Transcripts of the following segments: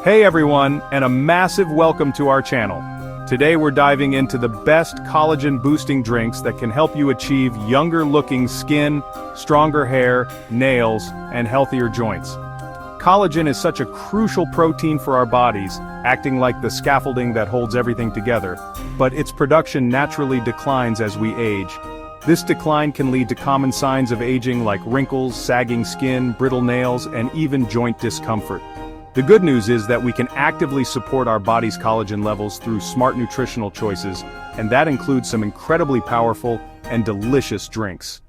Hey everyone, and a massive welcome to our channel. Today we're diving into the best collagen-boosting drinks that can help you achieve younger-looking skin, stronger hair, nails, and healthier joints. Collagen is such a crucial protein for our bodies, acting like the scaffolding that holds everything together, but its production naturally declines as we age. This decline can lead to common signs of aging like wrinkles, sagging skin, brittle nails, and even joint discomfort. The good news is that we can actively support our body's collagen levels through smart nutritional choices, and that includes some incredibly powerful and delicious drinks.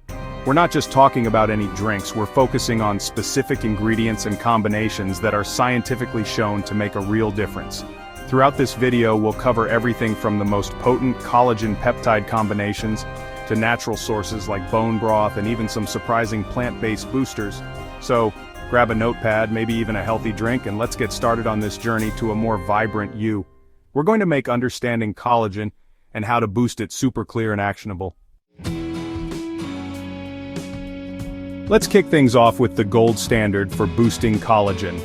We're not just talking about any drinks, we're focusing on specific ingredients and combinations that are scientifically shown to make a real difference. Throughout this video, we'll cover everything from the most potent collagen peptide combinations to natural sources like bone broth and even some surprising plant-based boosters. So, grab a notepad, maybe even a healthy drink, and let's get started on this journey to a more vibrant you. We're going to make understanding collagen and how to boost it super clear and actionable. Let's kick things off with the gold standard for boosting collagen: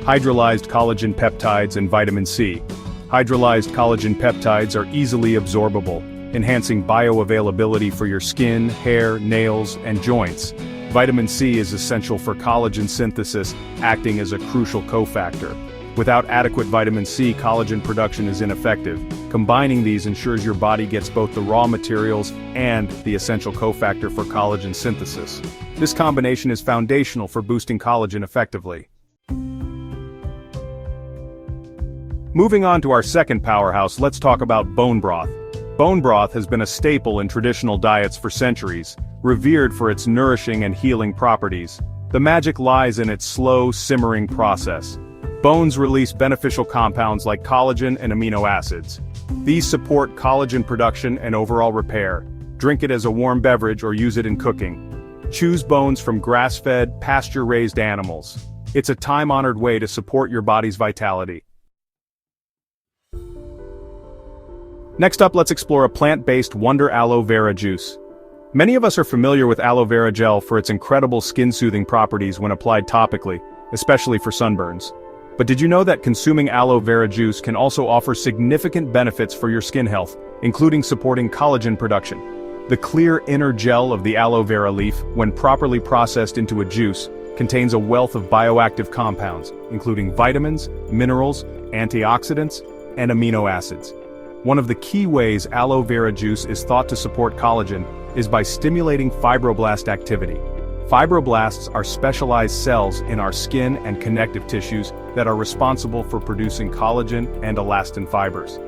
hydrolyzed collagen peptides and vitamin C. Hydrolyzed collagen peptides are easily absorbable, enhancing bioavailability for your skin, hair, nails, and joints. Vitamin C is essential for collagen synthesis, acting as a crucial cofactor. Without adequate vitamin C, collagen production is ineffective. Combining these ensures your body gets both the raw materials and the essential cofactor for collagen synthesis. This combination is foundational for boosting collagen effectively. Moving on to our second powerhouse, let's talk about bone broth. Bone broth has been a staple in traditional diets for centuries, revered for its nourishing and healing properties. The magic lies in its slow, simmering process. Bones release beneficial compounds like collagen and amino acids. These support collagen production and overall repair. Drink it as a warm beverage or use it in cooking. Choose bones from grass-fed, pasture-raised animals. It's a time-honored way to support your body's vitality. Next up, let's explore a plant-based wonder aloe vera juice. Many of us are familiar with aloe vera gel for its incredible skin-soothing properties when applied topically, especially for sunburns. But did you know that consuming aloe vera juice can also offer significant benefits for your skin health, including supporting collagen production? The clear inner gel of the aloe vera leaf, when properly processed into a juice, contains a wealth of bioactive compounds, including vitamins, minerals, antioxidants, and amino acids. One of the key ways aloe vera juice is thought to support collagen is by stimulating fibroblast activity. Fibroblasts are specialized cells in our skin and connective tissues that are responsible for producing collagen and elastin fibers.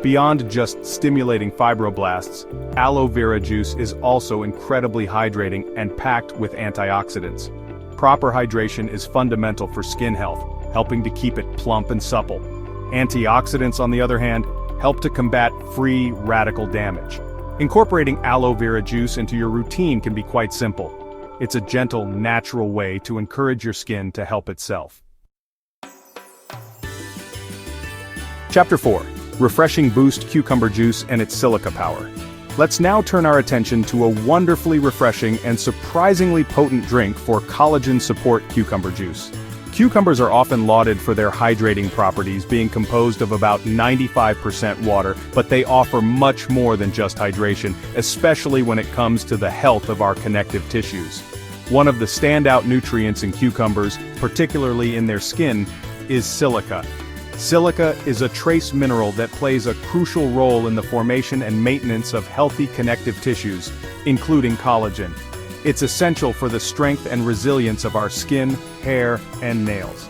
Beyond just stimulating fibroblasts, aloe vera juice is also incredibly hydrating and packed with antioxidants. Proper hydration is fundamental for skin health, helping to keep it plump and supple. Antioxidants, on the other hand, help to combat free radical damage. Incorporating aloe vera juice into your routine can be quite simple. It's a gentle, natural way to encourage your skin to help itself. Chapter 4. Refreshing Boost Cucumber Juice and its Silica Power. Let's now turn our attention to a wonderfully refreshing and surprisingly potent drink for collagen support cucumber juice. Cucumbers are often lauded for their hydrating properties, being composed of about 95% water, but they offer much more than just hydration, especially when it comes to the health of our connective tissues. One of the standout nutrients in cucumbers, particularly in their skin, is silica. Silica is a trace mineral that plays a crucial role in the formation and maintenance of healthy connective tissues, including collagen. It's essential for the strength and resilience of our skin, hair, and nails.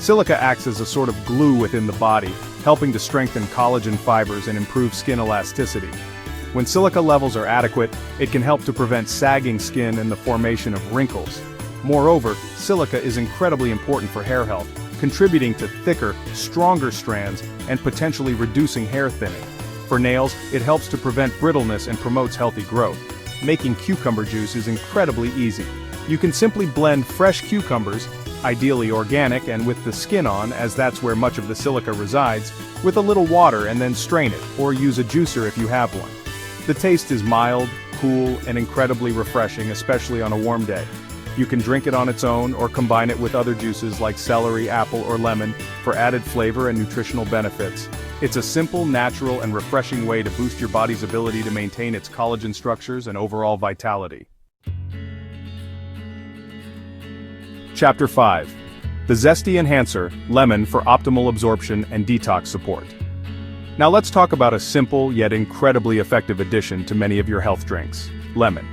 Silica acts as a sort of glue within the body, helping to strengthen collagen fibers and improve skin elasticity. When silica levels are adequate, it can help to prevent sagging skin and the formation of wrinkles. Moreover, silica is incredibly important for hair health, contributing to thicker, stronger strands and potentially reducing hair thinning. For nails, it helps to prevent brittleness and promotes healthy growth. Making cucumber juice is incredibly easy. You can simply blend fresh cucumbers, ideally organic and with the skin on, as that's where much of the silica resides, with a little water and then strain it, or use a juicer if you have one. The taste is mild, cool, and incredibly refreshing, especially on a warm day. You can drink it on its own or combine it with other juices like celery, apple, or lemon for added flavor and nutritional benefits. It's a simple, natural, and refreshing way to boost your body's ability to maintain its collagen structures and overall vitality. Chapter 5. The Zesty Enhancer, Lemon for optimal absorption and detox support. Now let's talk about a simple yet incredibly effective addition to many of your health drinks: lemon.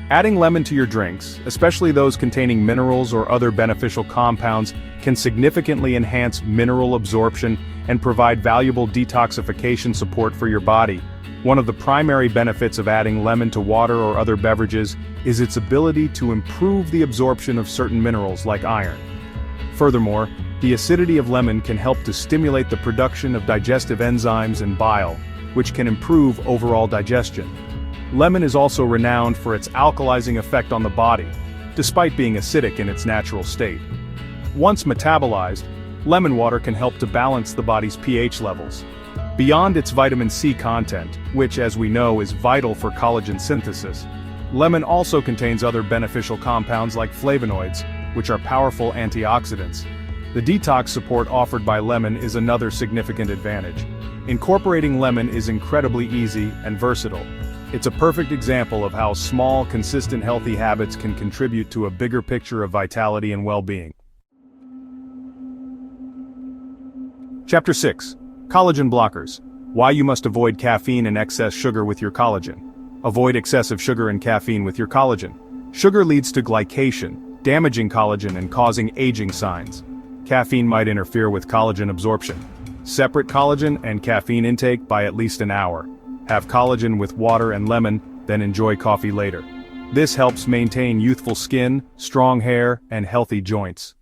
Adding lemon to your drinks, especially those containing minerals or other beneficial compounds, can significantly enhance mineral absorption and provide valuable detoxification support for your body. One of the primary benefits of adding lemon to water or other beverages is its ability to improve the absorption of certain minerals like iron. Furthermore, the acidity of lemon can help to stimulate the production of digestive enzymes and bile, which can improve overall digestion. Lemon is also renowned for its alkalizing effect on the body, despite being acidic in its natural state. Once metabolized, lemon water can help to balance the body's pH levels. Beyond its vitamin C content, which as we know is vital for collagen synthesis, lemon also contains other beneficial compounds like flavonoids, which are powerful antioxidants. The detox support offered by lemon is another significant advantage. Incorporating lemon is incredibly easy and versatile. It's a perfect example of how small, consistent healthy habits can contribute to a bigger picture of vitality and well-being. Chapter 6. Collagen Blockers. Why you must avoid caffeine and excess sugar with your collagen. Avoid excessive sugar and caffeine with your collagen. Sugar leads to glycation, damaging collagen and causing aging signs. Caffeine might interfere with collagen absorption. Separate collagen and caffeine intake by at least an hour. Have collagen with water and lemon, then enjoy coffee later. This helps maintain youthful skin, strong hair, and healthy joints.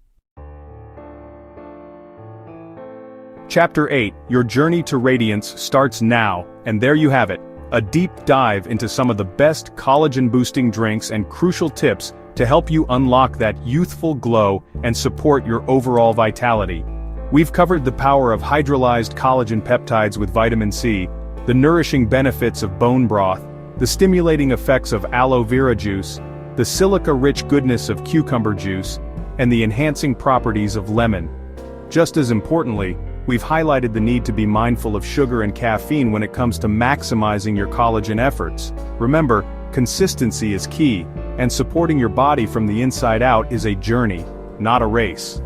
Chapter 8. Your journey to radiance starts now, and there you have it, a deep dive into some of the best collagen-boosting drinks and crucial tips to help you unlock that youthful glow and support your overall vitality. We've covered the power of hydrolyzed collagen peptides with vitamin C, the nourishing benefits of bone broth, the stimulating effects of aloe vera juice, the silica-rich goodness of cucumber juice, and the enhancing properties of lemon. Just as importantly, we've highlighted the need to be mindful of sugar and caffeine when it comes to maximizing your collagen efforts. Remember, consistency is key, and supporting your body from the inside out is a journey, not a race.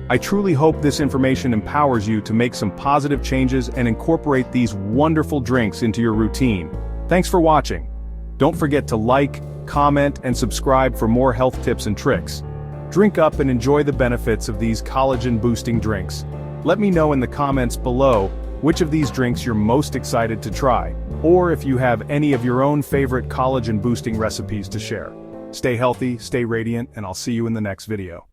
I truly hope this information empowers you to make some positive changes and incorporate these wonderful drinks into your routine. Thanks for watching. Don't forget to like, comment, and subscribe for more health tips and tricks. Drink up and enjoy the benefits of these collagen-boosting drinks. Let me know in the comments below which of these drinks you're most excited to try, or if you have any of your own favorite collagen-boosting recipes to share. Stay healthy, stay radiant, and I'll see you in the next video.